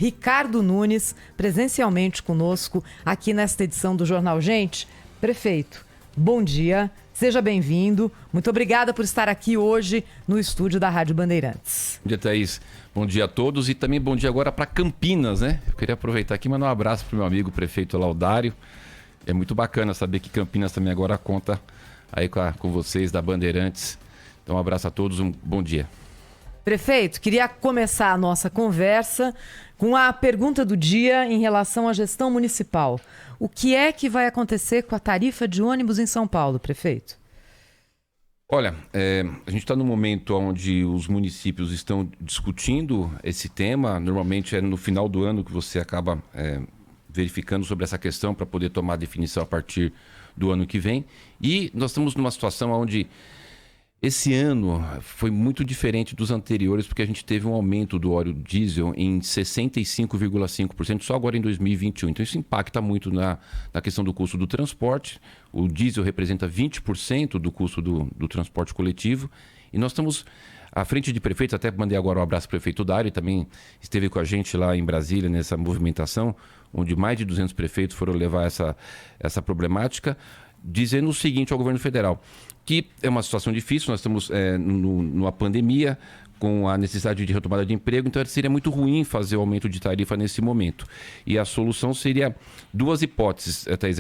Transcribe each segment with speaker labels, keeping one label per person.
Speaker 1: Ricardo Nunes, presencialmente conosco aqui nesta edição do Jornal Gente. Prefeito, bom dia, seja bem-vindo. Muito obrigada por estar aqui hoje no estúdio da Rádio Bandeirantes.
Speaker 2: Bom dia, Thaís. Bom dia a todos e também bom dia agora para Campinas, né? Eu queria aproveitar aqui e mandar um abraço para o meu amigo prefeito Laudário. É muito bacana saber que Campinas também agora conta aí com vocês da Bandeirantes. Então um abraço a todos, um bom dia.
Speaker 1: Prefeito, queria começar a nossa conversa com a pergunta do dia em relação à gestão municipal. O que é que vai acontecer com a tarifa de ônibus em São Paulo, prefeito?
Speaker 2: Olha, a gente está num momento onde os municípios estão discutindo esse tema. Normalmente é no final do ano que você acaba verificando sobre essa questão para poder tomar a definição a partir do ano que vem. E nós estamos numa situação onde esse ano foi muito diferente dos anteriores, porque a gente teve um aumento do óleo diesel em 65,5% só agora em 2021. Então isso impacta muito na questão do custo do transporte. O diesel representa 20% do custo do transporte coletivo. E nós estamos à frente de prefeitos, até mandei agora um abraço para o prefeito Dário, também esteve com a gente lá em Brasília nessa movimentação, onde mais de 200 prefeitos foram levar essa problemática, dizendo o seguinte ao governo federal, que é uma situação difícil, nós estamos numa pandemia, com a necessidade de retomada de emprego, então seria muito ruim fazer o aumento de tarifa nesse momento. E a solução seria duas hipóteses, Thaís,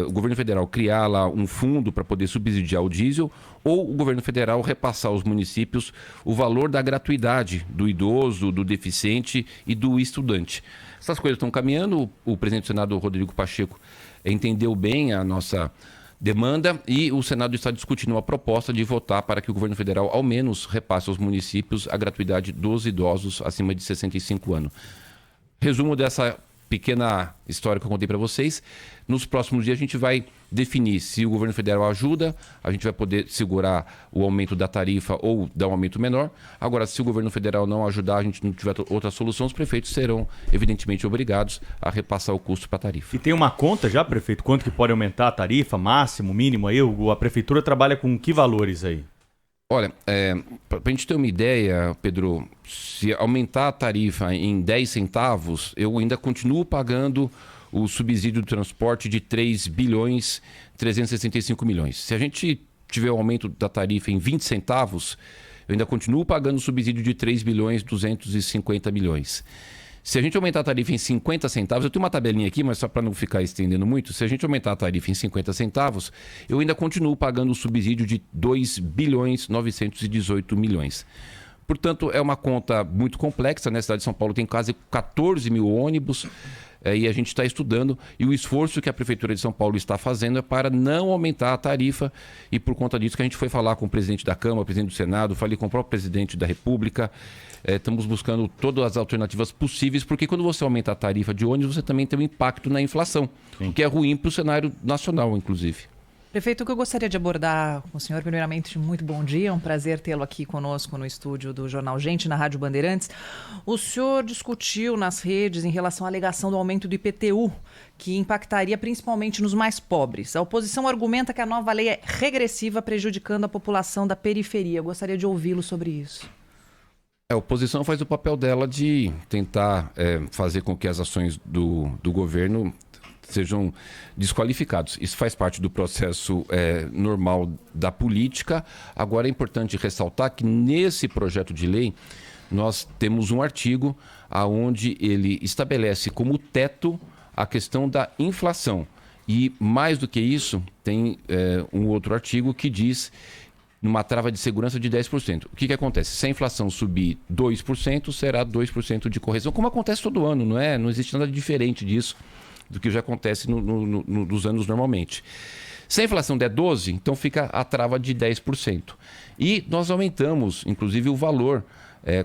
Speaker 2: o governo federal criar lá um fundo para poder subsidiar o diesel, ou o governo federal repassar aos municípios o valor da gratuidade do idoso, do deficiente e do estudante. Essas coisas estão caminhando, o presidente do Senado, Rodrigo Pacheco, entendeu bem a nossa demanda e o Senado está discutindo uma proposta de votar para que o governo federal ao menos repasse aos municípios a gratuidade dos idosos acima de 65 anos. Resumo dessa pequena história que eu contei para vocês. Nos próximos dias a gente vai definir se o governo federal ajuda, a gente vai poder segurar o aumento da tarifa ou dar um aumento menor. Agora, se o governo federal não ajudar, a gente não tiver outra solução, os prefeitos serão evidentemente obrigados a repassar o custo para a tarifa.
Speaker 3: E tem uma conta já, prefeito? Quanto que pode aumentar a tarifa, máximo, mínimo aí? A prefeitura trabalha com que valores aí?
Speaker 2: Olha, para a gente ter uma ideia, Pedro, se aumentar a tarifa em 10 centavos, eu ainda continuo pagando o subsídio do transporte de 3 bilhões 365 milhões. Se a gente tiver o aumento da tarifa em 20 centavos, eu ainda continuo pagando o subsídio de 3 bilhões 250 milhões. Se a gente aumentar a tarifa em 50 centavos, eu tenho uma tabelinha aqui, mas só para não ficar estendendo muito, se a gente aumentar a tarifa em 50 centavos, eu ainda continuo pagando o subsídio de 2 bilhões 918 milhões. Portanto, é uma conta muito complexa, né? A cidade de São Paulo tem quase 14 mil ônibus e a gente está estudando, e o esforço que a Prefeitura de São Paulo está fazendo é para não aumentar a tarifa, e por conta disso que a gente foi falar com o presidente da Câmara, o presidente do Senado, falei com o próprio presidente da República. Estamos buscando todas as alternativas possíveis, porque quando você aumenta a tarifa de ônibus, você também tem um impacto na inflação, o que é ruim para o cenário nacional, inclusive.
Speaker 4: Prefeito, o que eu gostaria de abordar com o senhor, primeiramente, muito bom dia, é um prazer tê-lo aqui conosco no estúdio do Jornal Gente, na Rádio Bandeirantes. O senhor discutiu nas redes em relação à alegação do aumento do IPTU, que impactaria principalmente nos mais pobres. A oposição argumenta que a nova lei é regressiva, prejudicando a população da periferia. Eu gostaria de ouvi-lo sobre isso.
Speaker 2: A oposição faz o papel dela de tentar fazer com que as ações do governo sejam desqualificados. Isso faz parte do processo normal da política. Agora é importante ressaltar que nesse projeto de lei nós temos um artigo onde ele estabelece como teto a questão da inflação. E mais do que isso, tem um outro artigo que diz numa trava de segurança de 10%. O que acontece? Se a inflação subir 2%, será 2% de correção, como acontece todo ano, não é? Não existe nada diferente disso do que já acontece nos anos normalmente. Se a inflação der 12%, então fica a trava de 10%. E nós aumentamos, inclusive, o valor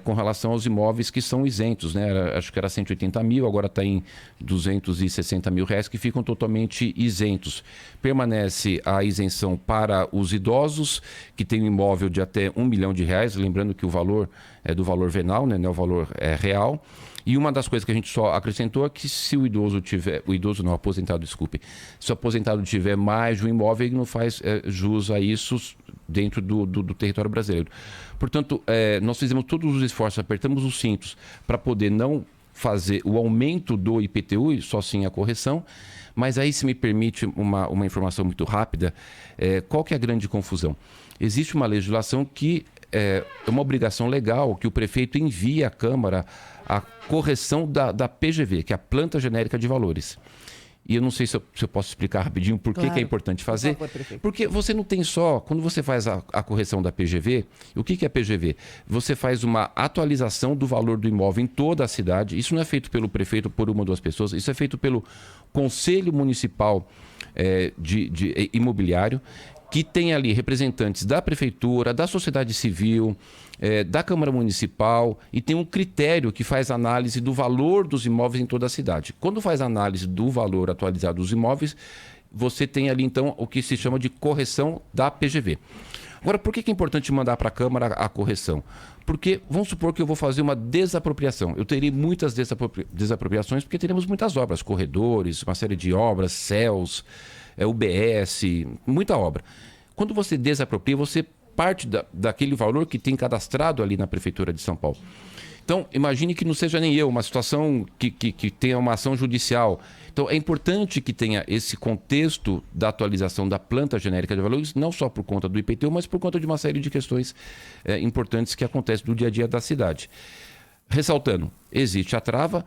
Speaker 2: com relação aos imóveis que são isentos, né? Acho que era 180 mil, agora está em 260 mil reais, que ficam totalmente isentos. Permanece a isenção para os idosos que têm um imóvel de até R$1 milhão, lembrando que o valor é do valor venal, né? Não é o valor real. E uma das coisas que a gente só acrescentou é que se o idoso tiver, o aposentado, se o aposentado tiver mais de um imóvel, ele não faz jus a isso dentro do território brasileiro. Portanto, nós fizemos todos os esforços, apertamos os cintos para poder não fazer o aumento do IPTU e só sim a correção. Mas aí, se me permite uma informação muito rápida, qual que é a grande confusão? Existe uma legislação que é uma obrigação legal que o prefeito envie à Câmara a correção da PGV, que é a Planta Genérica de Valores. E eu não sei se eu posso explicar rapidinho por que é importante fazer.
Speaker 4: Por favor,
Speaker 2: porque você não tem só... Quando você faz a correção da PGV, o que é PGV? Você faz uma atualização do valor do imóvel em toda a cidade. Isso não é feito pelo prefeito por uma ou duas pessoas. Isso é feito pelo Conselho Municipal de Imobiliário, que tem ali representantes da Prefeitura, da sociedade civil, da Câmara Municipal, e tem um critério que faz análise do valor dos imóveis em toda a cidade. Quando faz análise do valor atualizado dos imóveis, você tem ali então o que se chama de correção da PGV. Agora, por que é importante mandar para a Câmara a correção? Porque vamos supor que eu vou fazer uma desapropriação. Eu terei muitas desapropriações porque teremos muitas obras, corredores, uma série de obras, CELS, UBS, muita obra. Quando você desapropria, você parte daquele valor que tem cadastrado ali na Prefeitura de São Paulo. Então, imagine que não seja nem eu, uma situação que tenha uma ação judicial. Então, é importante que tenha esse contexto da atualização da Planta Genérica de Valores, não só por conta do IPTU, mas por conta de uma série de questões importantes que acontecem no dia a dia da cidade. Ressaltando, existe a trava,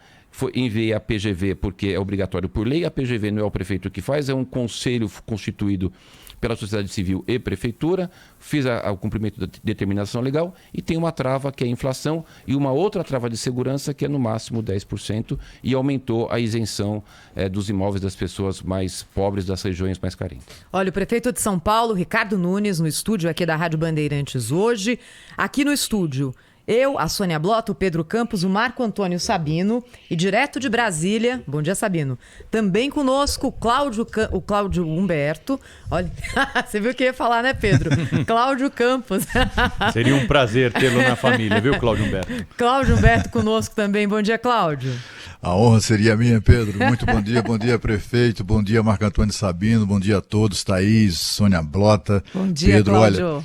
Speaker 2: enviei a PGV porque é obrigatório por lei, a PGV não é o prefeito que faz, é um conselho constituído pela sociedade civil e prefeitura, fiz o cumprimento da determinação legal e tem uma trava que é a inflação e uma outra trava de segurança que é no máximo 10% e aumentou a isenção dos imóveis das pessoas mais pobres das regiões mais carentes.
Speaker 1: Olha, o prefeito de São Paulo, Ricardo Nunes, no estúdio aqui da Rádio Bandeirantes hoje. Aqui no estúdio, eu, a Sônia Blota, o Pedro Campos, o Marco Antônio Sabino e direto de Brasília, bom dia Sabino, também conosco o Cláudio Humberto, olha, você viu o que eu ia falar, né Pedro? Cláudio Campos.
Speaker 3: Seria um prazer tê-lo na família, viu, Cláudio Humberto?
Speaker 1: Cláudio Humberto conosco também, bom dia Cláudio.
Speaker 5: A honra seria minha, Pedro. Muito bom dia prefeito, bom dia Marco Antônio Sabino, bom dia a todos, Thaís, Sônia Blota,
Speaker 1: bom dia,
Speaker 5: Pedro,
Speaker 1: Cláudio.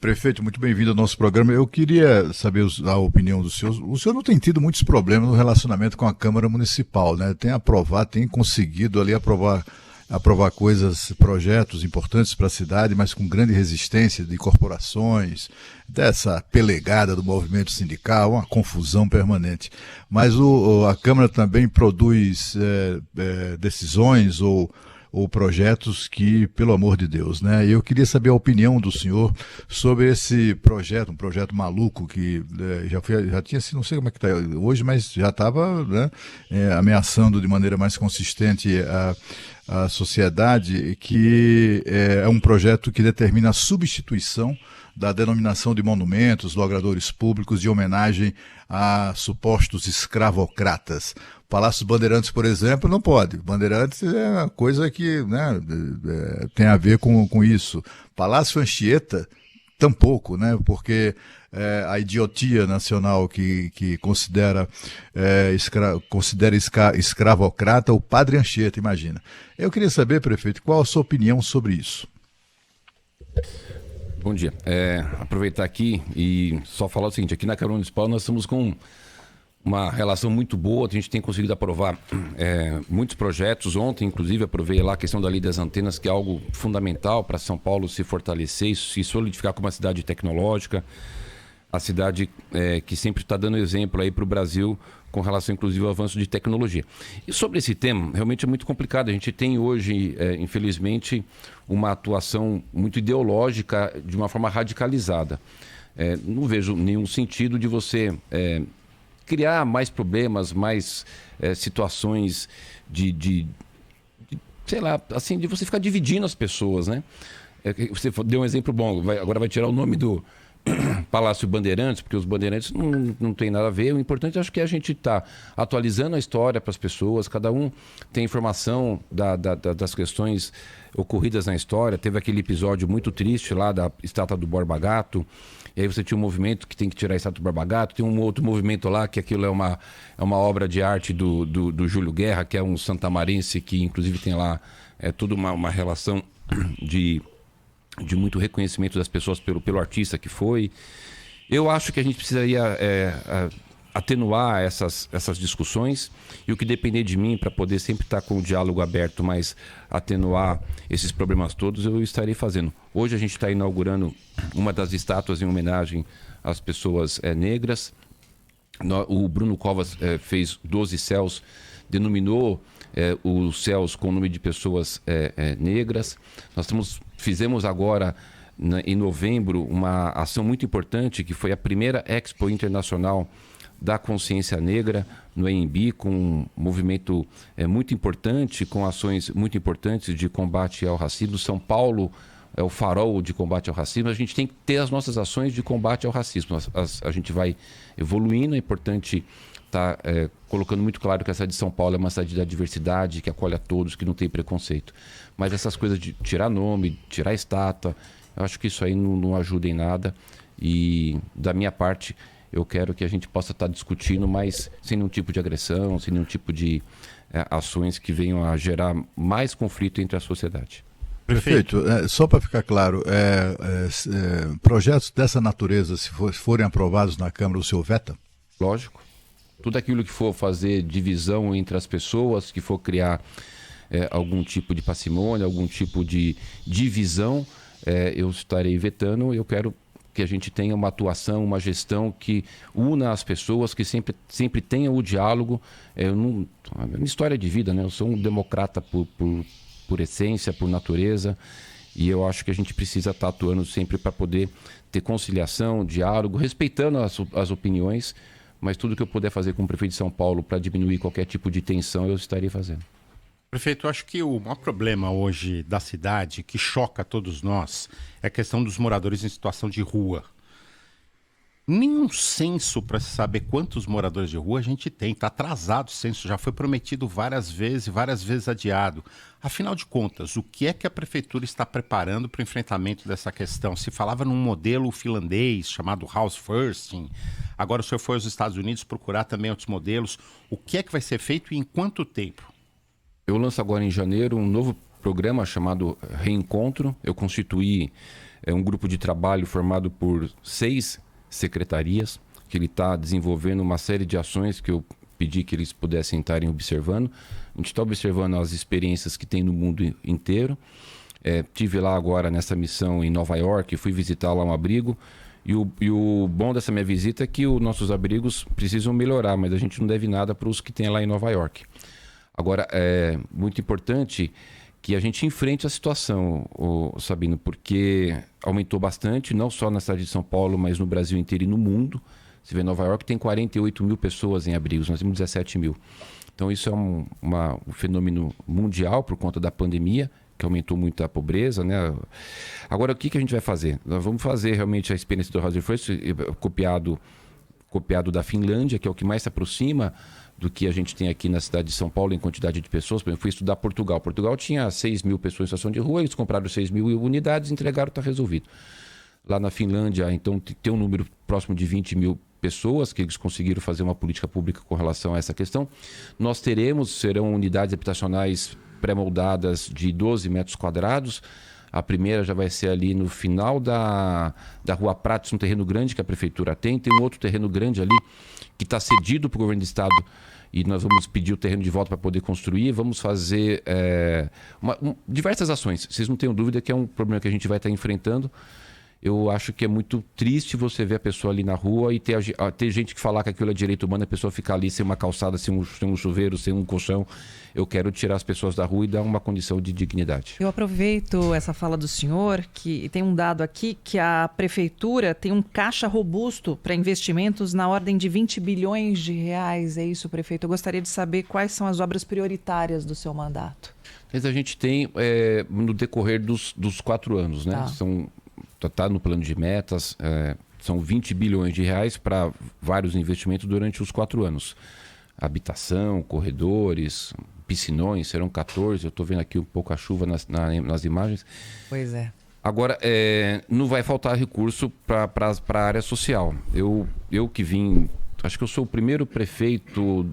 Speaker 5: Prefeito, muito bem-vindo ao nosso programa. Eu queria saber a opinião do senhor. O senhor não tem tido muitos problemas no relacionamento com a Câmara Municipal, né? Tem conseguido ali aprovar projetos importantes para a cidade, mas com grande resistência de corporações, dessa pelegada do movimento sindical, uma confusão permanente. Mas a Câmara também produz decisões ou projetos que, pelo amor de Deus, né? Eu queria saber a opinião do senhor sobre esse projeto, um projeto maluco que já tinha sido, não sei como é que está hoje, mas já estava, né, ameaçando de maneira mais consistente a sociedade, que é um projeto que determina a substituição da denominação de monumentos, logradouros públicos, de homenagem a supostos escravocratas. Palácio Bandeirantes, por exemplo, não pode. Bandeirantes é uma coisa que, né, tem a ver com isso. Palácio Anchieta, tampouco, né, porque a idiotia nacional que considera escravocrata o Padre Anchieta, imagina. Eu queria saber, prefeito, qual a sua opinião sobre isso?
Speaker 2: Bom dia. Aproveitar aqui e só falar o seguinte, aqui na Câmara Municipal nós estamos com uma relação muito boa, a gente tem conseguido aprovar muitos projetos. Ontem, inclusive, aprovei lá a questão da Lei das Antenas, que é algo fundamental para São Paulo se fortalecer e se solidificar como uma cidade tecnológica, a cidade que sempre está dando exemplo aí para o Brasil com relação, inclusive, ao avanço de tecnologia. E sobre esse tema, realmente é muito complicado. A gente tem hoje, infelizmente, uma atuação muito ideológica de uma forma radicalizada. Não vejo nenhum sentido de você criar mais problemas, mais situações de sei lá, assim, de você ficar dividindo as pessoas, né? Você deu um exemplo bom, agora vai tirar o nome do Palácio Bandeirantes, porque os Bandeirantes não tem nada a ver. O importante, acho que é a gente tá atualizando a história para as pessoas, cada um tem informação das questões ocorridas na história. Teve aquele episódio muito triste lá da estátua do Borba Gato, e aí você tinha um movimento que tem que tirar a estátua do Borba Gato, tem um outro movimento lá que aquilo é uma obra de arte do Júlio Guerra, que é um santamarense que inclusive tem lá toda uma relação de muito reconhecimento das pessoas pelo artista que foi. Eu acho que a gente precisaria atenuar essas discussões e o que depender de mim para poder sempre estar com o diálogo aberto, mas atenuar esses problemas todos, eu estarei fazendo. Hoje a gente está inaugurando uma das estátuas em homenagem às pessoas negras. O Bruno Covas fez 12 céus, denominou os céus com o nome de pessoas negras. Nós fizemos agora, em novembro, uma ação muito importante, que foi a primeira Expo Internacional da Consciência Negra no AMB, com um movimento muito importante, com ações muito importantes de combate ao racismo. São Paulo é o farol de combate ao racismo. A gente tem que ter as nossas ações de combate ao racismo. A gente vai evoluindo, é importante estar colocando muito claro que a cidade de São Paulo é uma cidade da diversidade, que acolhe a todos, que não tem preconceito. Mas essas coisas de tirar nome, tirar estátua, eu acho que isso aí não ajuda em nada. E da minha parte, eu quero que a gente possa estar discutindo, mas sem nenhum tipo de agressão, sem nenhum tipo de ações que venham a gerar mais conflito entre a sociedade.
Speaker 5: Prefeito, só para ficar claro, projetos dessa natureza, se forem aprovados na Câmara, o senhor veta?
Speaker 2: Lógico. Tudo aquilo que for fazer divisão entre as pessoas, que for criar algum tipo de parcimônia, algum tipo de divisão, eu estarei vetando. Eu quero que a gente tenha uma atuação, uma gestão que una as pessoas, que sempre tenha o diálogo. A minha história de vida, né? Eu sou um democrata por essência, por natureza, e eu acho que a gente precisa estar atuando sempre para poder ter conciliação, diálogo, respeitando as opiniões, mas tudo que eu puder fazer como prefeito de São Paulo para diminuir qualquer tipo de tensão, eu estarei fazendo.
Speaker 6: Prefeito, eu acho que o maior problema hoje da cidade, que choca todos nós, é a questão dos moradores em situação de rua. Nenhum censo para saber quantos moradores de rua a gente tem. Está atrasado o censo, já foi prometido várias vezes adiado. Afinal de contas, o que é que a prefeitura está preparando para o enfrentamento dessa questão? Se falava num modelo finlandês chamado House First, agora o senhor foi aos Estados Unidos procurar também outros modelos. O que é que vai ser feito e em quanto tempo?
Speaker 2: Eu lanço agora em janeiro um novo programa chamado Reencontro. Eu constituí um grupo de trabalho formado por 6 secretarias, que ele está desenvolvendo uma série de ações que eu pedi que eles pudessem estarem observando. A gente está observando as experiências que tem no mundo inteiro. Tive lá agora nessa missão em Nova York, fui visitar lá um abrigo, e o bom dessa minha visita é que os nossos abrigos precisam melhorar, mas a gente não deve nada para os que tem lá em Nova York. Agora, é muito importante que a gente enfrente a situação, Sabino, porque aumentou bastante, não só na cidade de São Paulo, mas no Brasil inteiro e no mundo. Você vê, Nova York tem 48 mil pessoas em abrigos, nós temos 17 mil. Então isso é um fenômeno mundial por conta da pandemia, que aumentou muito a pobreza, né? Agora, o que a gente vai fazer? Nós vamos fazer realmente a experiência do House First, copiado da Finlândia, que é o que mais se aproxima do que a gente tem aqui na cidade de São Paulo em quantidade de pessoas. Por exemplo, eu fui estudar Portugal. Portugal tinha 6 mil pessoas em situação de rua, eles compraram 6 mil unidades, entregaram, está resolvido. Lá na Finlândia, então, tem um número próximo de 20 mil pessoas que eles conseguiram fazer uma política pública com relação a essa questão. Nós serão unidades habitacionais pré-moldadas de 12 metros quadrados. A primeira já vai ser ali no final da Rua Prates, um terreno grande que a prefeitura tem. Tem um outro terreno grande ali que está cedido para o governo do estado e nós vamos pedir o terreno de volta para poder construir. Vamos fazer diversas ações. Vocês não tenham dúvida que é um problema que a gente vai estar enfrentando. Eu acho que é muito triste você ver a pessoa ali na rua e ter gente que falar que aquilo é direito humano, a pessoa ficar ali sem uma calçada, sem um chuveiro, sem um colchão. Eu quero tirar as pessoas da rua e dar uma condição de dignidade.
Speaker 4: Eu aproveito essa fala do senhor, que tem um dado aqui que a prefeitura tem um caixa robusto para investimentos na ordem de 20 bilhões de reais. É isso, prefeito? Eu gostaria de saber quais são as obras prioritárias do seu mandato.
Speaker 2: Mas a gente tem no decorrer dos 4 anos, né? Está no plano de metas, são 20 bilhões de reais para vários investimentos durante os 4 anos. Habitação, corredores, piscinões, serão 14. Eu estou vendo aqui um pouco a chuva nas imagens.
Speaker 4: Pois é.
Speaker 2: Agora, não vai faltar recurso para a área social. Eu que vim, acho que eu sou o primeiro prefeito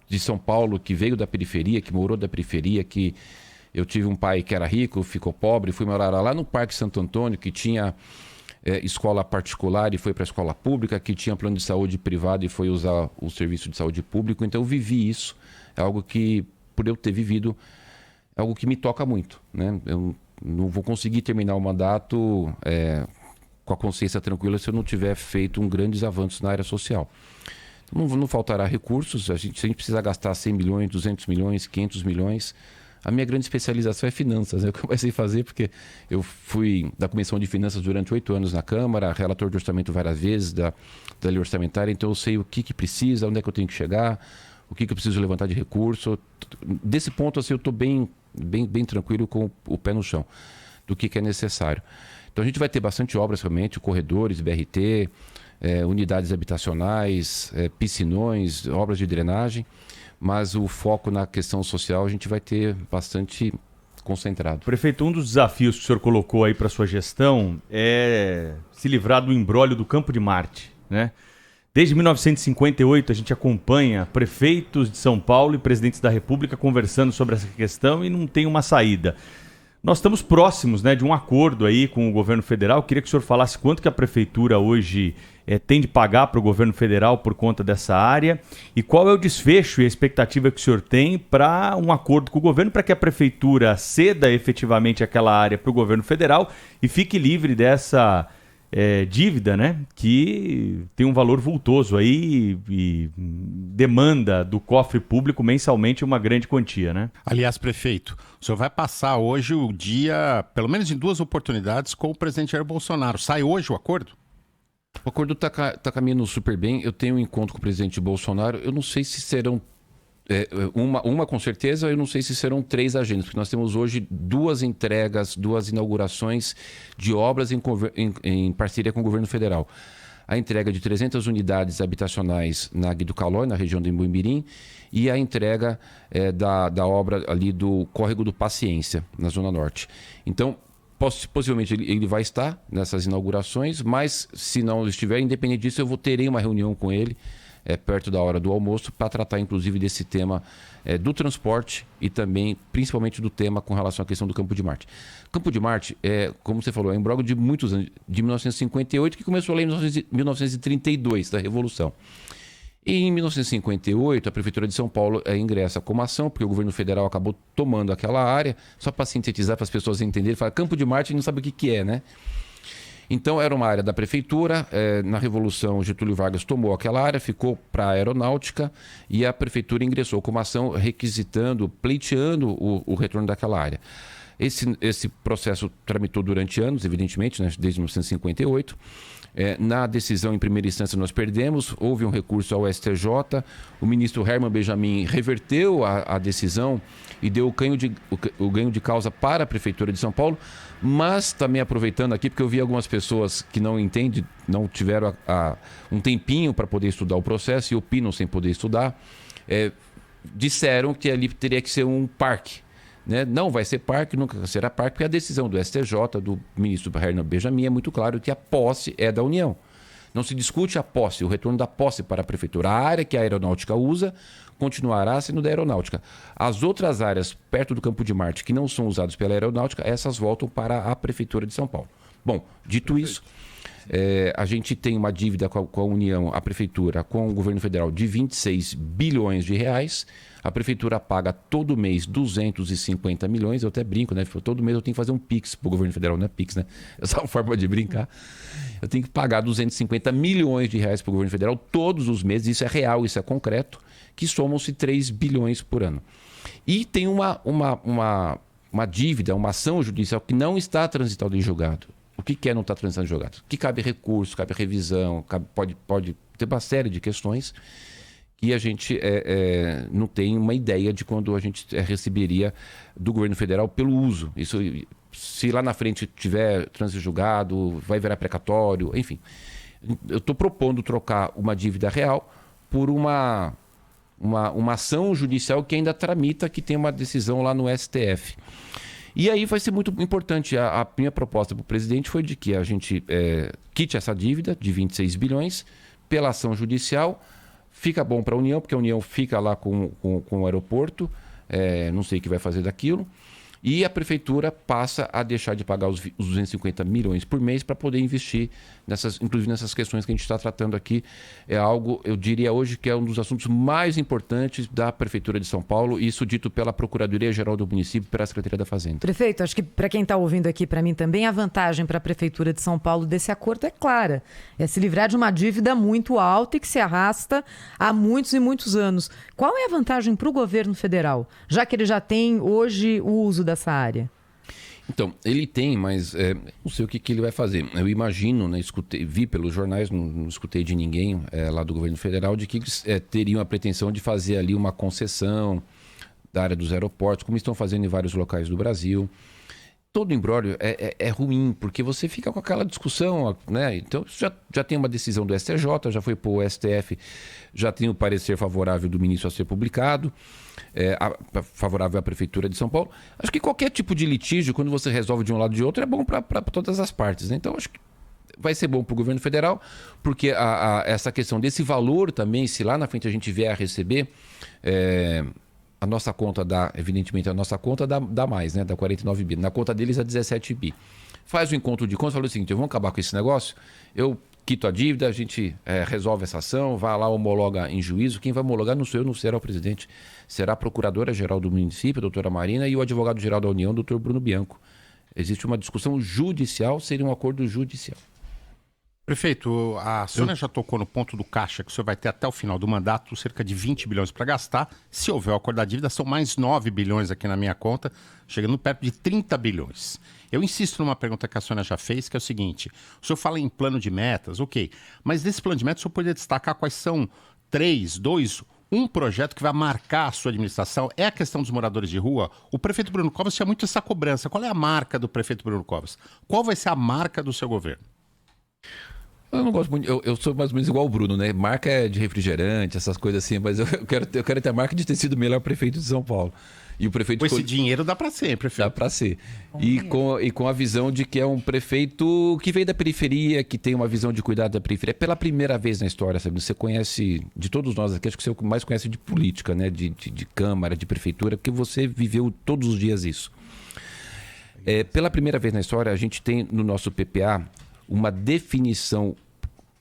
Speaker 2: de São Paulo que veio da periferia, que morou da periferia, que eu tive um pai que era rico, ficou pobre, fui morar lá no Parque Santo Antônio, que tinha escola particular e foi para a escola pública, que tinha plano de saúde privado e foi usar o serviço de saúde público. Então eu vivi isso, é algo que, por eu ter vivido, é algo que me toca muito, né? Eu não vou conseguir terminar o mandato com a consciência tranquila se eu não tiver feito grandes avanços na área social. Não faltará recursos, se a gente precisar gastar 100 milhões, 200 milhões, 500 milhões... A minha grande especialização é finanças, né? Eu comecei a fazer porque eu fui da Comissão de Finanças durante 8 anos na Câmara, relator de orçamento várias vezes da lei orçamentária, então eu sei o que precisa, onde é que eu tenho que chegar, o que eu preciso levantar de recurso. Desse ponto, assim, eu estou bem tranquilo com o pé no chão do que é necessário. Então a gente vai ter bastante obras realmente, corredores, BRT, unidades habitacionais, piscinões, obras de drenagem. Mas o foco na questão social a gente vai ter bastante concentrado.
Speaker 3: Prefeito, um dos desafios que o senhor colocou aí para sua gestão é se livrar do imbróglio do Campo de Marte, né? Desde 1958 a gente acompanha prefeitos de São Paulo e presidentes da República conversando sobre essa questão e não tem uma saída. Nós estamos próximos, né, de um acordo aí com o governo federal. Eu queria que o senhor falasse quanto que a prefeitura hoje tem de pagar para o governo federal por conta dessa área e qual é o desfecho e a expectativa que o senhor tem para um acordo com o governo para que a prefeitura ceda efetivamente aquela área para o governo federal e fique livre dessa dívida, né, que tem um valor vultoso aí e demanda do cofre público mensalmente uma grande quantia, né?
Speaker 6: Aliás, prefeito, o senhor vai passar hoje o dia, pelo menos em 2 oportunidades, com o presidente Jair Bolsonaro. Sai hoje o acordo?
Speaker 2: O acordo está caminhando super bem. Eu tenho um encontro com o presidente Bolsonaro. Eu não sei se serão uma com certeza, eu não sei se serão 3 agendas, porque nós temos hoje 2 entregas, 2 inaugurações de obras em parceria com o governo federal. A entrega de 300 unidades habitacionais na Guido Calói, na região do Imbuimirim, e a entrega da obra ali do Córrego do Paciência, na Zona Norte. Então, possivelmente ele vai estar nessas inaugurações, mas se não estiver, independente disso, eu terei uma reunião com ele perto da hora do almoço para tratar inclusive desse tema do transporte e também, principalmente, do tema com relação à questão do Campo de Marte. Campo de Marte, como você falou, é um imbróglio de muitos anos, de 1958, que começou lá em 1932, da Revolução. E em 1958, a Prefeitura de São Paulo ingressa como ação, porque o governo federal acabou tomando aquela área, só para sintetizar, para as pessoas entenderem, fala Campo de Marte, não sabe o que é, né? Então era uma área da Prefeitura, na Revolução Getúlio Vargas tomou aquela área, ficou para a Aeronáutica e a Prefeitura ingressou como ação requisitando, pleiteando o retorno daquela área. Esse processo tramitou durante anos, evidentemente, né, desde 1958. Na decisão em primeira instância nós perdemos, houve um recurso ao STJ, o ministro Herman Benjamin reverteu a decisão e deu o ganho de causa para a Prefeitura de São Paulo, mas também aproveitando aqui, porque eu vi algumas pessoas que não entendem, não tiveram um tempinho para poder estudar o processo e opinam sem poder estudar, disseram que ali teria que ser um parque. Né? Não vai ser parque, nunca será parque, porque a decisão do STJ, do ministro Herman Benjamin, é muito claro que a posse é da União. Não se discute a posse, o retorno da posse para a Prefeitura. A área que a Aeronáutica usa continuará sendo da Aeronáutica. As outras áreas perto do Campo de Marte que não são usadas pela Aeronáutica, essas voltam para a Prefeitura de São Paulo. Bom, dito isso, a gente tem uma dívida com a União, a Prefeitura, com o governo federal de 26 bilhões de reais. A Prefeitura paga todo mês 250 milhões, eu até brinco, né? Todo mês eu tenho que fazer um PIX para o governo federal, não é PIX, né? Essa é uma forma de brincar. Eu tenho que pagar 250 milhões de reais para o governo federal todos os meses, isso é real, isso é concreto, que somam-se 3 bilhões por ano. E tem uma dívida, uma ação judicial que não está transitada em julgado. O que não está transitando em julgado? Que cabe recurso, cabe revisão, pode ter uma série de questões que a gente não tem uma ideia de quando a gente receberia do governo federal pelo uso. Isso, se lá na frente tiver trânsito julgado, vai virar precatório, enfim. Eu estou propondo trocar uma dívida real por uma ação judicial que ainda tramita, que tem uma decisão lá no STF. E aí vai ser muito importante. A minha proposta para o presidente foi de que a gente quite essa dívida de 26 bilhões pela ação judicial. Fica bom para a União, porque a União fica lá com o aeroporto, não sei o que vai fazer daquilo. e a prefeitura passa a deixar de pagar os 250 milhões por mês para poder investir, inclusive nessas questões que a gente está tratando aqui. É algo, eu diria hoje, que é um dos assuntos mais importantes da Prefeitura de São Paulo, e isso dito pela Procuradoria-Geral do Município e pela Secretaria da Fazenda.
Speaker 1: Prefeito, acho que para quem está ouvindo aqui, para mim também, a vantagem para a Prefeitura de São Paulo desse acordo é clara. É se livrar de uma dívida muito alta e que se arrasta há muitos e muitos anos. Qual é a vantagem para o governo federal, já que ele já tem hoje o uso dessa área?
Speaker 2: Então, ele tem, mas não sei o que ele vai fazer. Eu imagino, né, vi pelos jornais, não escutei de ninguém lá do governo federal, de que teriam a pretensão de fazer ali uma concessão da área dos aeroportos, como estão fazendo em vários locais do Brasil. Todo imbróglio é ruim, porque você fica com aquela discussão, né? Então, já tem uma decisão do STJ, já foi para o STF, já tem o parecer favorável do ministro a ser publicado, favorável à Prefeitura de São Paulo. Acho que qualquer tipo de litígio, quando você resolve de um lado ou de outro, é bom para todas as partes, né? Então, acho que vai ser bom para o governo federal, porque essa questão desse valor também, se lá na frente a gente vier a receber... a nossa conta evidentemente, a nossa conta dá mais, né? Dá 49 bi. Na conta deles é 17 bi. Faz o encontro de contas, fala o seguinte: vamos acabar com esse negócio, eu quito a dívida, a gente resolve essa ação, vai lá, homologa em juízo. Quem vai homologar não sou eu, não será o presidente, será a Procuradora-Geral do município, a doutora Marina, e o advogado-geral da União, doutor Bruno Bianco. Existe uma discussão judicial, seria um acordo judicial.
Speaker 6: Prefeito, a Sônia já tocou no ponto do caixa, que o senhor vai ter até o final do mandato cerca de 20 bilhões para gastar. Se houver o acordo da dívida, são mais 9 bilhões aqui na minha conta, chegando perto de 30 bilhões. Eu insisto numa pergunta que a Sônia já fez, que é o seguinte: o senhor fala em plano de metas, ok, mas desse plano de metas o senhor poderia destacar quais são 3, 2, um projeto que vai marcar a sua administração? É a questão dos moradores de rua? O prefeito Bruno Covas tinha muito essa cobrança. Qual é a marca do prefeito Bruno Covas? Qual vai ser a marca do seu governo?
Speaker 2: Eu não gosto muito, eu sou mais ou menos igual o Bruno, né? Marca de refrigerante, essas coisas assim, mas eu quero ter a marca de ter sido o melhor prefeito de São Paulo. E o prefeito
Speaker 6: com esse dinheiro dá para ser, prefeito.
Speaker 2: Dá para ser. E com a visão de que é um prefeito que veio da periferia, que tem uma visão de cuidar da periferia. É pela primeira vez na história, sabe? Você conhece, de todos nós aqui, acho que você mais conhece de política, né? De Câmara, de Prefeitura, porque você viveu todos os dias isso. Pela primeira vez na história, a gente tem no nosso PPA uma definição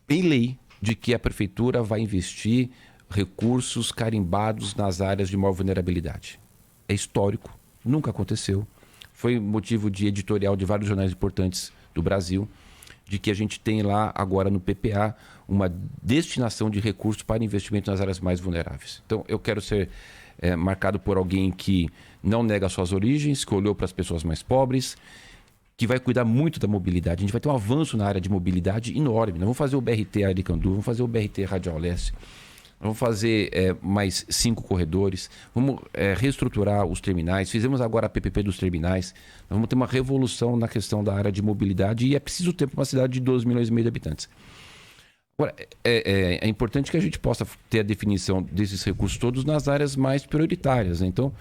Speaker 2: em lei de que a prefeitura vai investir recursos carimbados nas áreas de maior vulnerabilidade. É histórico, nunca aconteceu. Foi motivo de editorial de vários jornais importantes do Brasil, de que a gente tem lá agora no PPA uma destinação de recursos para investimento nas áreas mais vulneráveis. Então eu quero ser marcado por alguém que não nega suas origens, que olhou para as pessoas mais pobres, que vai cuidar muito da mobilidade. A gente vai ter um avanço na área de mobilidade enorme. Nós vamos fazer o BRT Aricandu, vamos fazer o BRT Radial Leste, vamos fazer mais 5 corredores, vamos reestruturar os terminais. Fizemos agora a PPP dos terminais. Nós vamos ter uma revolução na questão da área de mobilidade, e é preciso ter uma cidade de 12 milhões e meio de habitantes. Agora, é importante que a gente possa ter a definição desses recursos todos nas áreas mais prioritárias, né? Então,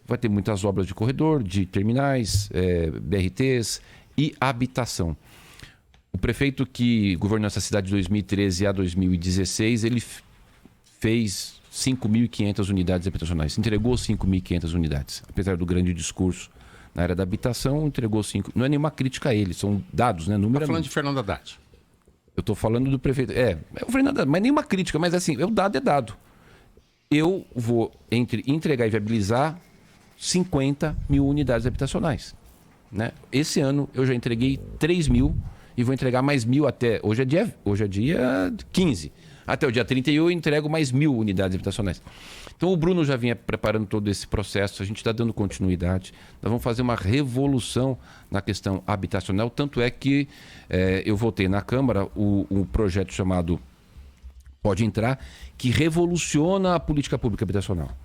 Speaker 2: vai ter muitas obras de corredor, de terminais, BRTs e habitação. O prefeito que governou essa cidade de 2013 a 2016, ele fez 5.500 unidades habitacionais, entregou 5.500 unidades. Apesar do grande discurso na área da habitação, entregou 5. Não é nenhuma crítica a ele, são dados, né? Número.
Speaker 6: Está falando de Fernando Haddad.
Speaker 2: Eu estou falando do prefeito. O Fernando Haddad, mas nenhuma crítica, mas assim, o dado é dado. Eu vou entregar e viabilizar 50 mil unidades habitacionais, né? Esse ano eu já entreguei 3 mil e vou entregar mais 1.000 até... Hoje é dia 15. Até o dia 31 eu entrego mais 1.000 unidades habitacionais. Então o Bruno já vinha preparando todo esse processo, a gente está dando continuidade. Nós vamos fazer uma revolução na questão habitacional, tanto é que eu votei na Câmara um projeto chamado Pode Entrar, que revoluciona a política pública habitacional.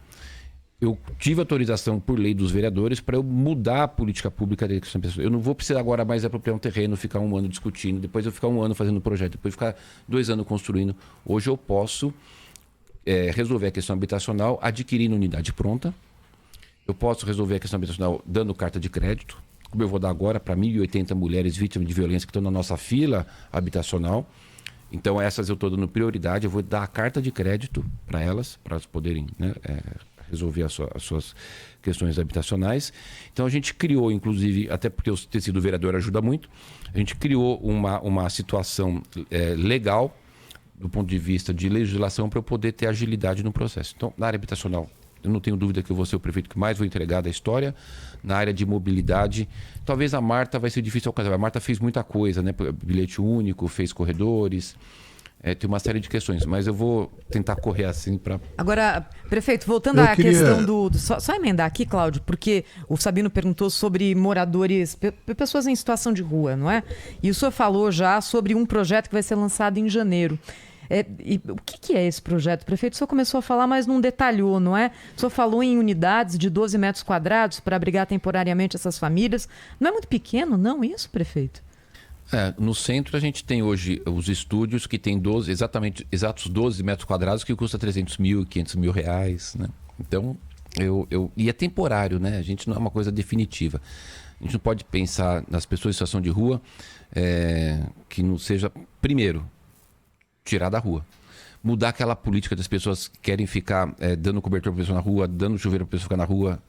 Speaker 2: Eu tive autorização por lei dos vereadores para eu mudar a política pública da questão pessoal. Eu não vou precisar agora mais apropriar um terreno, ficar um ano discutindo, depois eu ficar um ano fazendo o projeto, depois ficar 2 anos construindo. Hoje eu posso resolver a questão habitacional adquirindo unidade pronta. Eu posso resolver a questão habitacional dando carta de crédito, como eu vou dar agora para 1.080 mulheres vítimas de violência que estão na nossa fila habitacional. Então essas eu estou dando prioridade, eu vou dar a carta de crédito para elas poderem, né, resolver as suas questões habitacionais. Então a gente criou, inclusive, até porque eu ter sido vereador ajuda muito, a gente criou uma situação legal do ponto de vista de legislação para eu poder ter agilidade no processo. Então, na área habitacional, eu não tenho dúvida que eu vou ser o prefeito que mais vou entregar da história. Na área de mobilidade, talvez a Marta vai ser difícil alcançar. A Marta fez muita coisa, né? Bilhete único, fez corredores, tem uma série de questões, mas eu vou tentar correr assim para...
Speaker 1: Agora, prefeito, voltando à questão só emendar aqui, Cláudio, porque o Sabino perguntou sobre moradores, pessoas em situação de rua, não é? E o senhor falou já sobre um projeto que vai ser lançado em janeiro. E o que é esse projeto, prefeito? O senhor começou a falar, mas não detalhou, não é? O senhor falou em unidades de 12 metros quadrados para abrigar temporariamente essas famílias. Não é muito pequeno, não, isso, prefeito?
Speaker 2: No centro a gente tem hoje os estúdios que tem exatos 12 metros quadrados que custa 300 mil, 500 mil reais, né? Então, e é temporário, né? A gente não é uma coisa definitiva. A gente não pode pensar nas pessoas em situação de rua que não seja, primeiro, tirar da rua. Mudar aquela política das pessoas que querem ficar dando cobertor para pessoa na rua, dando chuveiro para pessoa ficar na rua.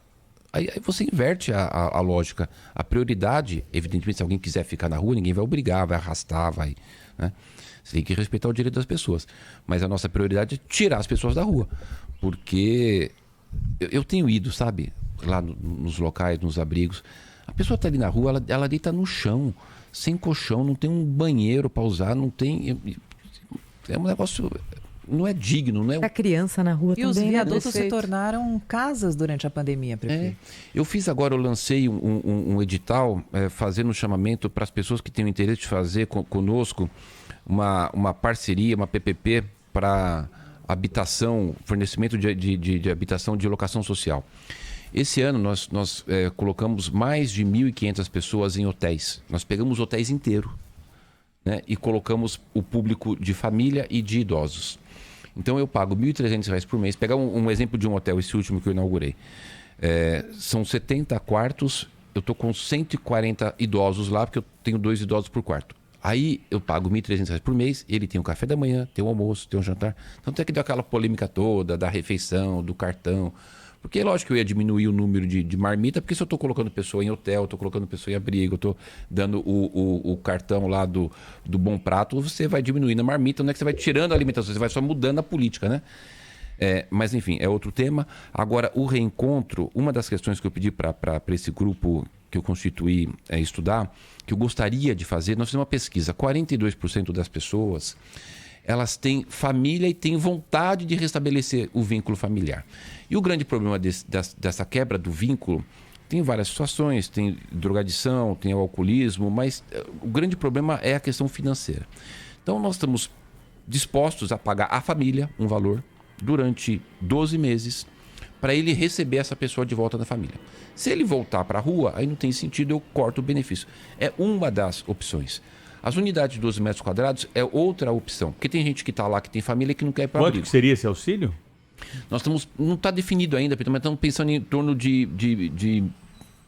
Speaker 2: Aí você inverte a lógica. A prioridade, evidentemente, se alguém quiser ficar na rua, ninguém vai obrigar, vai arrastar, né? Você tem que respeitar o direito das pessoas. Mas a nossa prioridade é tirar as pessoas da rua. Porque eu tenho ido, sabe, lá nos locais, nos abrigos. A pessoa está ali na rua, ela deita no chão, sem colchão, não tem um banheiro para usar, não tem... É um negócio... Não é digno, não é...
Speaker 1: A criança na rua
Speaker 4: e
Speaker 1: também,
Speaker 4: os viadutos
Speaker 1: se
Speaker 4: tornaram casas durante a pandemia, prefeito.
Speaker 2: Eu lancei um edital fazendo um chamamento para as pessoas que têm o interesse de fazer conosco uma parceria, uma PPP para habitação, fornecimento de habitação de locação social. Esse ano nós colocamos mais de 1.500 pessoas em hotéis. Nós pegamos hotéis inteiros, né, e colocamos o público de família e de idosos. Então eu pago R$ 1.300 por mês. Pegar um exemplo de um hotel, esse último que eu inaugurei. São 70 quartos, eu estou com 140 idosos lá, porque eu tenho 2 idosos por quarto. Aí eu pago R$ 1.300 por mês, ele tem o café da manhã, tem o almoço, tem o jantar. Então tem que dar aquela polêmica toda da refeição, do cartão. Porque lógico que eu ia diminuir o número de marmita, porque se eu estou colocando pessoa em hotel, estou colocando pessoa em abrigo, estou dando o cartão lá do Bom Prato, você vai diminuindo a marmita, não é que você vai tirando a alimentação, você vai só mudando a política, né? Mas enfim, é outro tema. Agora, o reencontro, uma das questões que eu pedi para esse grupo que eu constituí estudar, que eu gostaria de fazer, nós fizemos uma pesquisa, 42% das pessoas... elas têm família e têm vontade de restabelecer o vínculo familiar. E o grande problema dessa quebra do vínculo, tem várias situações, tem drogadição, tem o alcoolismo, mas o grande problema é a questão financeira. Então nós estamos dispostos a pagar à família um valor durante 12 meses para ele receber essa pessoa de volta da família. Se ele voltar para a rua, aí não tem sentido, eu corto o benefício. É uma das opções. As unidades de 12 metros quadrados é outra opção. Porque tem gente que está lá, que tem família e que não quer ir para abrigo.
Speaker 3: Quanto que seria esse auxílio?
Speaker 2: Não está definido ainda, Pedro, mas estamos pensando em torno de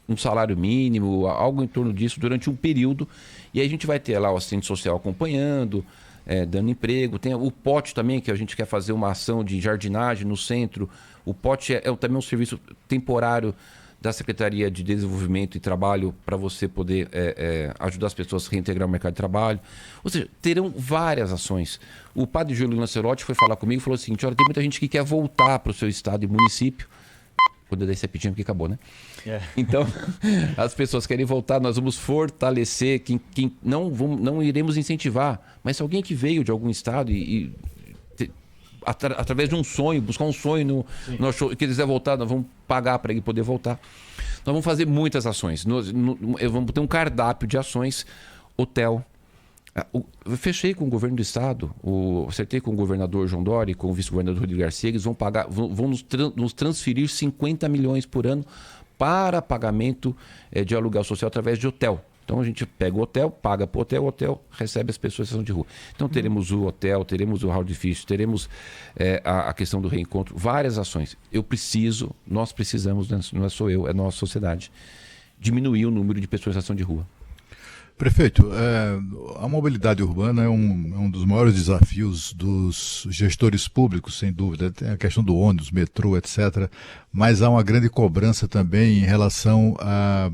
Speaker 2: um salário mínimo, algo em torno disso durante um período. E aí a gente vai ter lá o assistente social acompanhando, dando emprego. Tem o POT também, que a gente quer fazer uma ação de jardinagem no centro. O POT é também um serviço temporário da Secretaria de Desenvolvimento e Trabalho para você poder ajudar as pessoas a reintegrar o mercado de trabalho. Ou seja, terão várias ações. O padre Júlio Lancelotti foi falar comigo e falou o seguinte: olha, tem muita gente que quer voltar para o seu estado e município. Quando eu dei esse repetir, porque acabou, né? Então, as pessoas querem voltar, nós vamos fortalecer, quem não iremos incentivar, mas se alguém que veio de algum estado através de um sonho, buscar um sonho que quiser voltar, nós vamos pagar para ele poder voltar. Nós vamos fazer muitas ações. Vamos ter um cardápio de ações. Hotel. Eu fechei com o governo do estado, acertei com o governador João Dória e com o vice-governador Rodrigo Garcia, eles vão nos transferir 50 milhões por ano para pagamento de aluguel social através de hotel. Então a gente pega o hotel, paga para o hotel recebe as pessoas em situação de rua. Então teremos o hotel, teremos o hall de fish, teremos a questão do reencontro, várias ações. Nós precisamos, não é só eu, é a nossa sociedade, diminuir o número de pessoas em situação de rua.
Speaker 5: Prefeito, a mobilidade urbana é um dos maiores desafios dos gestores públicos, sem dúvida. Tem a questão do ônibus, metrô, etc. Mas há uma grande cobrança também em relação a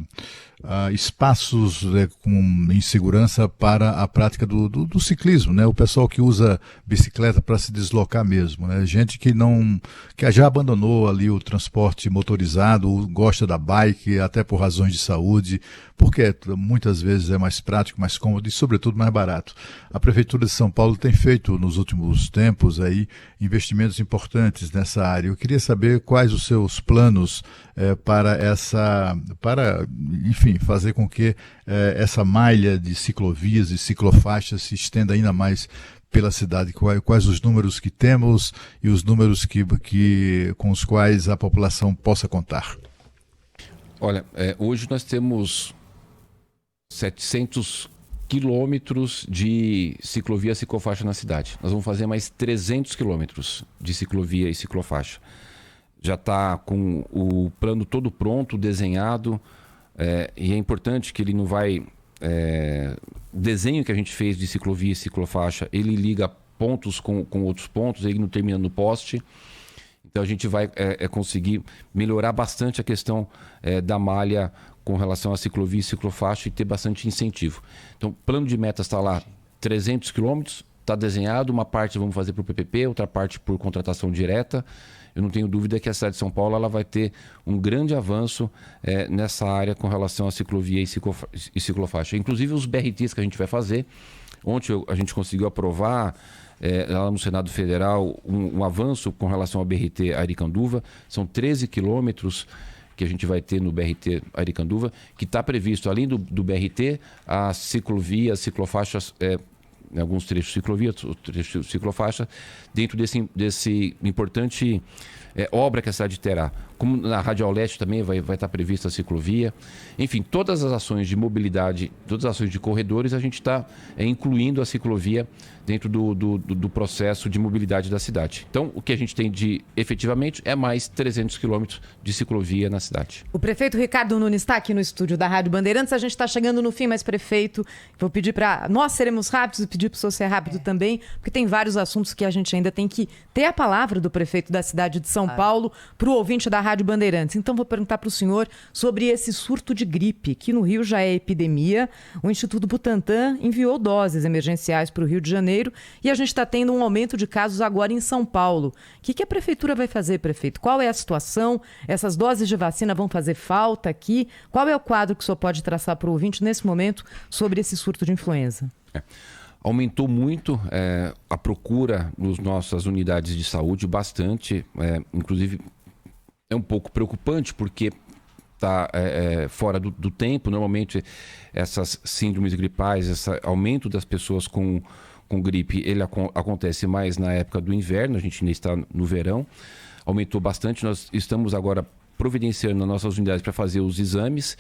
Speaker 5: espaços com insegurança para a prática do ciclismo, né? O pessoal que usa bicicleta para se deslocar mesmo, né? Gente que já abandonou ali o transporte motorizado, gosta da bike, até por razões de saúde, porque muitas vezes é mais prático, mais cômodo e, sobretudo, mais barato. A Prefeitura de São Paulo tem feito, nos últimos tempos, aí, investimentos importantes nessa área. Eu queria saber quais os seus planos enfim, fazer com que essa malha de ciclovias e ciclofaixas se estenda ainda mais pela cidade. Quais os números que temos e os números com os quais a população possa contar?
Speaker 2: Olha, hoje nós temos 700 quilômetros de ciclovia e ciclofaixa na cidade. Nós vamos fazer mais 300 quilômetros de ciclovia e ciclofaixa. Já está com o plano todo pronto, desenhado, e é importante que ele não vai... o desenho que a gente fez de ciclovia e ciclofaixa, ele liga pontos com outros pontos, ele não termina no poste. Então a gente vai conseguir melhorar bastante a questão da malha com relação à ciclovia e ciclofaixa e ter bastante incentivo. Então o plano de metas está lá, 300 quilômetros, está desenhado, uma parte vamos fazer por PPP, outra parte por contratação direta. Eu não tenho dúvida que a cidade de São Paulo ela vai ter um grande avanço nessa área com relação à ciclovia e ciclofaixa. Inclusive os BRTs que a gente vai fazer. Ontem a gente conseguiu aprovar lá no Senado Federal um avanço com relação ao BRT Aricanduva. São 13 quilômetros que a gente vai ter no BRT Aricanduva, que está previsto, além do BRT, a ciclovia, ciclofaixas... alguns trechos de ciclovia, outros trechos de ciclofaixa, dentro desse importante obra que a cidade terá. Como na Radial Leste também vai estar prevista a ciclovia. Enfim, todas as ações de mobilidade, todas as ações de corredores, a gente está incluindo a ciclovia dentro do processo de mobilidade da cidade. Então, o que a gente tem efetivamente é mais 300 quilômetros de ciclovia na cidade.
Speaker 1: O prefeito Ricardo Nunes está aqui no estúdio da Rádio Bandeirantes. A gente está chegando no fim, mas prefeito, vou pedir para... Nós seremos rápidos e pedir para o senhor ser rápido também, porque tem vários assuntos que a gente ainda tem que ter a palavra do prefeito da cidade de São Paulo para o ouvinte da Rádio Bandeirantes. Então, vou perguntar para o senhor sobre esse surto de gripe, que no Rio já é epidemia. O Instituto Butantan enviou doses emergenciais para o Rio de Janeiro e a gente está tendo um aumento de casos agora em São Paulo. O que a prefeitura vai fazer, prefeito? Qual é a situação? Essas doses de vacina vão fazer falta aqui? Qual é o quadro que o senhor pode traçar para o ouvinte nesse momento sobre esse surto de influenza?
Speaker 2: Aumentou muito a procura nas nossas unidades de saúde, bastante. Inclusive, é um pouco preocupante porque está fora do tempo. Normalmente, essas síndromes gripais, esse aumento das pessoas com gripe, ele acontece mais na época do inverno. A gente ainda está no verão. Aumentou bastante. Nós estamos agora providenciando nas nossas unidades para fazer os exames.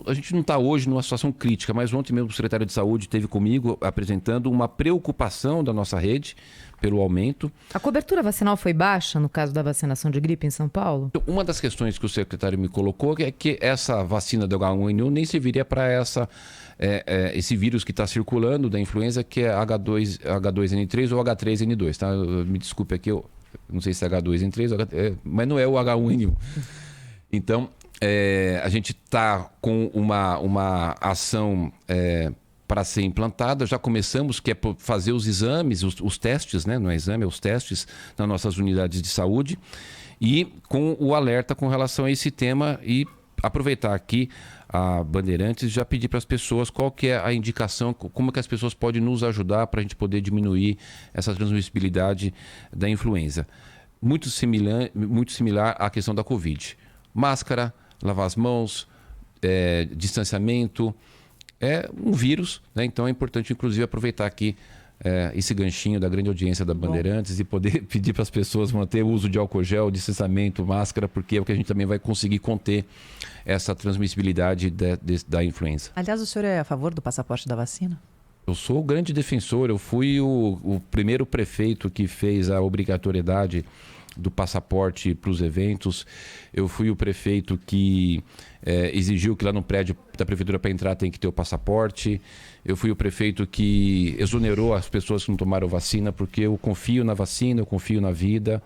Speaker 2: A gente não está hoje numa situação crítica, mas ontem mesmo o secretário de Saúde esteve comigo apresentando uma preocupação da nossa rede pelo aumento.
Speaker 1: A cobertura vacinal foi baixa no caso da vacinação de gripe em São Paulo?
Speaker 2: Uma das questões que o secretário me colocou é que essa vacina do H1N1 nem serviria para esse vírus que está circulando da influenza, que é H2N3 ou H3N2. Tá? Me desculpe aqui, eu não sei se é H2N3, mas não é o H1N1. Então, a gente está com uma ação para ser implantada. Já começamos, que é fazer os exames, os testes, né? Não é exame, é os testes nas nossas unidades de saúde, e com o alerta com relação a esse tema, e aproveitar aqui a Bandeirantes, já pedir para as pessoas qual que é a indicação, como que as pessoas podem nos ajudar para a gente poder diminuir essa transmissibilidade da influenza. Muito similar à questão da Covid. Máscara, lavar as mãos, distanciamento. É um vírus, né? Então é importante, inclusive, aproveitar aqui esse ganchinho da grande audiência da Bandeirantes e poder pedir para as pessoas manter o uso de álcool gel, distanciamento, máscara, porque é o que a gente também vai conseguir conter essa transmissibilidade da influenza.
Speaker 4: Aliás, o senhor é a favor do passaporte da vacina?
Speaker 2: Eu sou o grande defensor. Eu fui o primeiro prefeito que fez a obrigatoriedade do passaporte para os eventos. Eu fui o prefeito que exigiu que lá no prédio da prefeitura para entrar tem que ter o passaporte. Eu fui o prefeito que exonerou as pessoas que não tomaram vacina, porque eu confio na vacina, eu confio na vida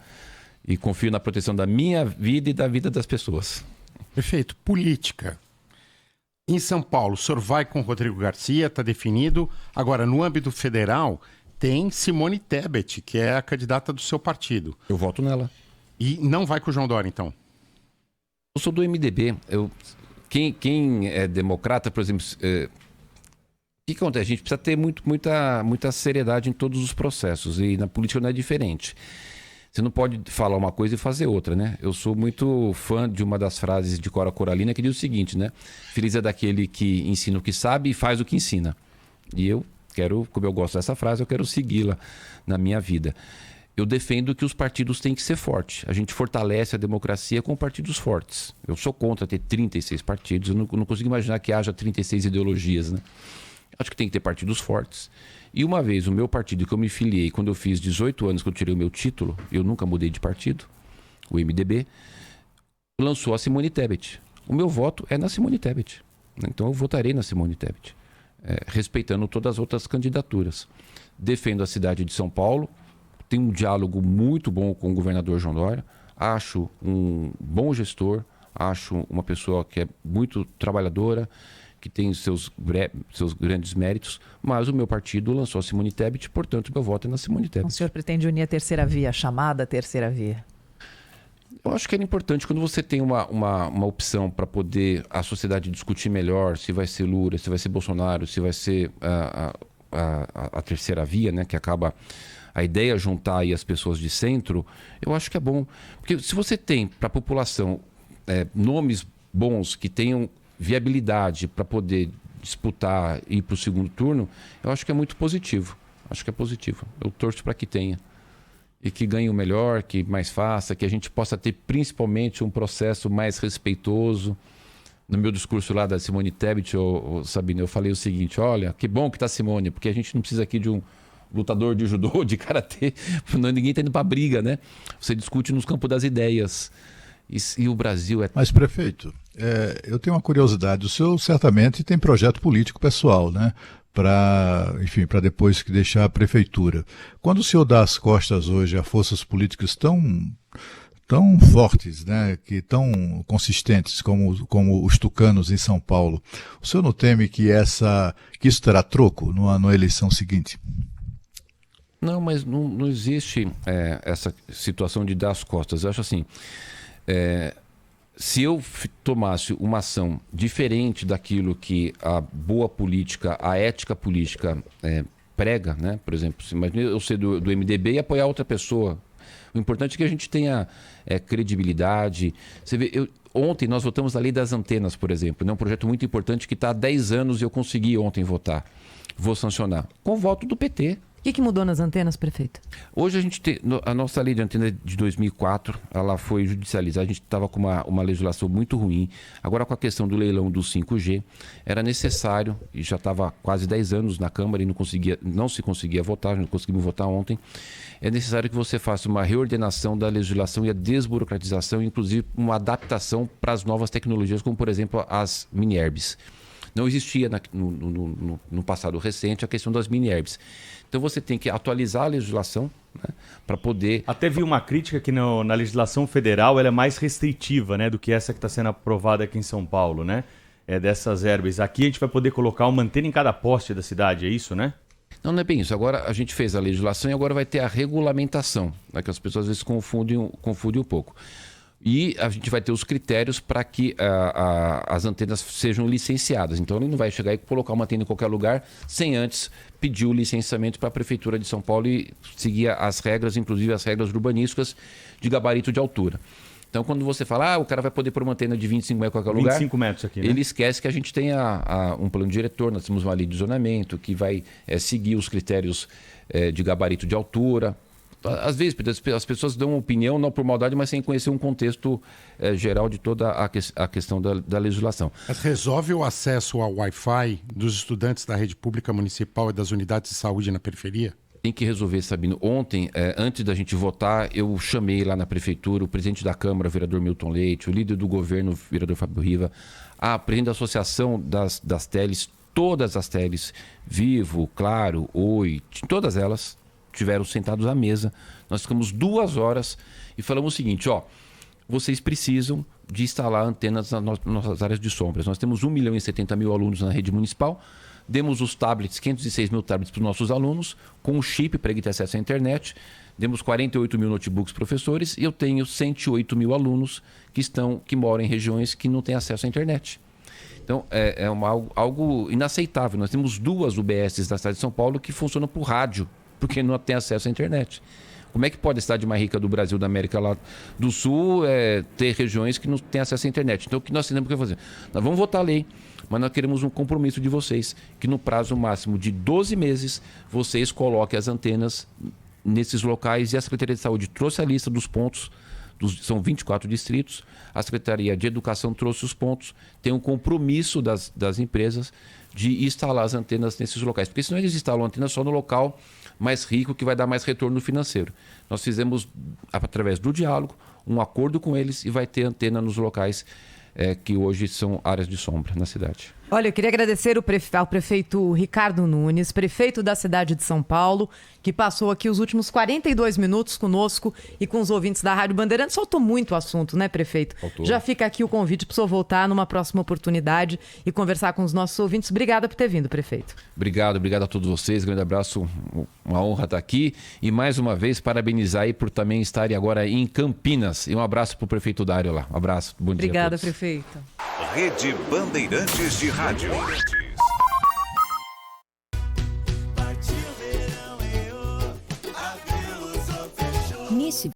Speaker 2: e confio na proteção da minha vida e da vida das pessoas.
Speaker 6: Prefeito, política. Em São Paulo, o senhor vai com o Rodrigo Garcia, está definido. Agora, no âmbito federal, tem Simone Tebet, que é a candidata do seu partido.
Speaker 2: Eu voto nela.
Speaker 6: E não vai com o João Dória, então?
Speaker 2: Eu sou do MDB. Quem é democrata, por exemplo... O que acontece? A gente precisa ter muita seriedade em todos os processos. E na política não é diferente. Você não pode falar uma coisa e fazer outra, né? Eu sou muito fã de uma das frases de Cora Coralina que diz o seguinte, né? Feliz é daquele que ensina o que sabe e faz o que ensina. E eu quero, como eu gosto dessa frase, eu quero segui-la na minha vida. Eu defendo que os partidos têm que ser fortes. A gente fortalece a democracia com partidos fortes. Eu sou contra ter 36 partidos. Eu não consigo imaginar que haja 36 ideologias, né? Acho que tem que ter partidos fortes. E uma vez o meu partido que eu me filiei, quando eu fiz 18 anos que eu tirei o meu título, eu nunca mudei de partido, o MDB, lançou a Simone Tebet. O meu voto é na Simone Tebet. Então eu votarei na Simone Tebet, respeitando todas as outras candidaturas. Defendo a cidade de São Paulo, tenho um diálogo muito bom com o governador João Dória, acho um bom gestor, acho uma pessoa que é muito trabalhadora, que tem seus grandes méritos, mas o meu partido lançou a Simone Tebet, portanto, meu voto é na Simone Tebet.
Speaker 4: O senhor pretende unir a terceira via, a chamada terceira via?
Speaker 2: Eu acho que era importante quando você tem uma opção para poder a sociedade discutir melhor se vai ser Lula, se vai ser Bolsonaro, se vai ser a terceira via, né, que acaba a ideia juntar aí as pessoas de centro, eu acho que é bom. Porque se você tem para a população nomes bons que tenham viabilidade para poder disputar e ir para o segundo turno, eu acho que é muito positivo. Acho que é positivo. Eu torço para que tenha. E que ganhe o melhor, que mais faça, que a gente possa ter principalmente um processo mais respeitoso. No meu discurso lá da Simone Tebet, Sabine, eu falei o seguinte, olha, que bom que está Simone, porque a gente não precisa aqui de um lutador de judô, de karatê, ninguém está indo para briga, né? Você discute nos campos das ideias. E o Brasil é...
Speaker 5: Mas, prefeito, eu tenho uma curiosidade. O senhor certamente tem projeto político pessoal, né? Para depois que deixar a prefeitura. Quando o senhor dá as costas hoje a forças políticas tão fortes, né? Que tão consistentes como os tucanos em São Paulo, o senhor não teme que isso terá troco na eleição seguinte?
Speaker 2: Não, mas não existe essa situação de dar as costas. Eu acho assim... se eu tomasse uma ação diferente daquilo que a boa política, a ética política prega, né? Por exemplo, imagina eu ser do MDB e apoiar outra pessoa. O importante é que a gente tenha credibilidade. Você vê, ontem nós votamos a Lei das Antenas, por exemplo, né? Um projeto muito importante que está há 10 anos e eu consegui ontem votar. Vou sancionar. Com o voto do PT.
Speaker 1: O que mudou nas antenas, prefeito?
Speaker 2: Hoje a gente tem... A nossa lei de antena de 2004, ela foi judicializada. A gente estava com uma legislação muito ruim. Agora, com a questão do leilão do 5G, era necessário, e já estava quase 10 anos na Câmara e não se conseguia votar, não conseguimos votar ontem. É necessário que você faça uma reordenação da legislação e a desburocratização, inclusive uma adaptação para as novas tecnologias, como, por exemplo, as mini-herbes. Não existia no passado recente a questão das mini-herbes. Então você tem que atualizar a legislação, né, para poder...
Speaker 3: Até vi uma crítica que na legislação federal ela é mais restritiva, né, do que essa que está sendo aprovada aqui em São Paulo, né? Dessas herbes. Aqui a gente vai poder colocar uma antena em cada poste da cidade, é isso, né?
Speaker 2: Não é bem isso. Agora a gente fez a legislação e agora vai ter a regulamentação, né, que as pessoas às vezes confundem um pouco. E a gente vai ter os critérios para que as antenas sejam licenciadas. Então ele não vai chegar e colocar uma antena em qualquer lugar sem antes pedir o licenciamento para a Prefeitura de São Paulo e seguir as regras, inclusive as regras urbanísticas de gabarito de altura. Então quando você fala, o cara vai poder pôr uma antena de 25 metros em qualquer lugar...
Speaker 3: 25 metros aqui, né? Ele
Speaker 2: esquece que a gente tem um plano diretor, nós temos uma lei de zonamento que vai seguir os critérios de gabarito de altura... Às vezes as pessoas dão opinião, não por maldade, mas sem conhecer um contexto geral de toda a questão da legislação.
Speaker 6: Mas resolve o acesso ao Wi-Fi dos estudantes da rede pública municipal e das unidades de saúde na periferia?
Speaker 2: Tem que resolver, Sabino. Ontem, antes da gente votar, eu chamei lá na prefeitura o presidente da Câmara, o vereador Milton Leite, o líder do governo, o vereador Fábio Riva, a presidente da associação das teles, todas as teles, Vivo, Claro, Oi, todas elas tiveram sentados à mesa. Nós ficamos 2 horas e falamos o seguinte, vocês precisam de instalar antenas nas nossas áreas de sombras. Nós temos 1.070.000 alunos na rede municipal. Demos os tablets, 506 mil tablets para os nossos alunos, com o chip para ele ter acesso à internet. Demos 48 mil notebooks professores e eu tenho 108 mil alunos que moram em regiões que não têm acesso à internet. Então, algo inaceitável. Nós temos 2 UBSs da cidade de São Paulo que funcionam por rádio, porque não tem acesso à internet. Como é que pode a cidade mais rica do Brasil, da América lá do Sul, ter regiões que não têm acesso à internet? Então, o que nós temos que fazer? Nós vamos votar a lei, mas nós queremos um compromisso de vocês, que no prazo máximo de 12 meses, vocês coloquem as antenas nesses locais. E a Secretaria de Saúde trouxe a lista dos pontos, são 24 distritos, a Secretaria de Educação trouxe os pontos, tem um compromisso das empresas de instalar as antenas nesses locais, porque senão eles instalam a antena só no local mais rico, que vai dar mais retorno financeiro. Nós fizemos, através do diálogo, um acordo com eles e vai ter antena nos locais que hoje são áreas de sombra na cidade.
Speaker 1: Olha, eu queria agradecer ao prefeito Ricardo Nunes, prefeito da cidade de São Paulo, que passou aqui os últimos 42 minutos conosco e com os ouvintes da Rádio Bandeirantes. Faltou muito assunto, né, prefeito?
Speaker 2: Faltou.
Speaker 1: Já fica aqui o convite para o senhor voltar numa próxima oportunidade e conversar com os nossos ouvintes. Obrigada por ter vindo, prefeito.
Speaker 2: Obrigado a todos vocês. Grande abraço, uma honra estar aqui. E mais uma vez, parabenizar aí por também estarem agora em Campinas. E um abraço para o prefeito Dário lá. Um abraço, bom dia a todos.
Speaker 4: Obrigada, prefeito.
Speaker 7: Rede Bandeirantes de Rádio.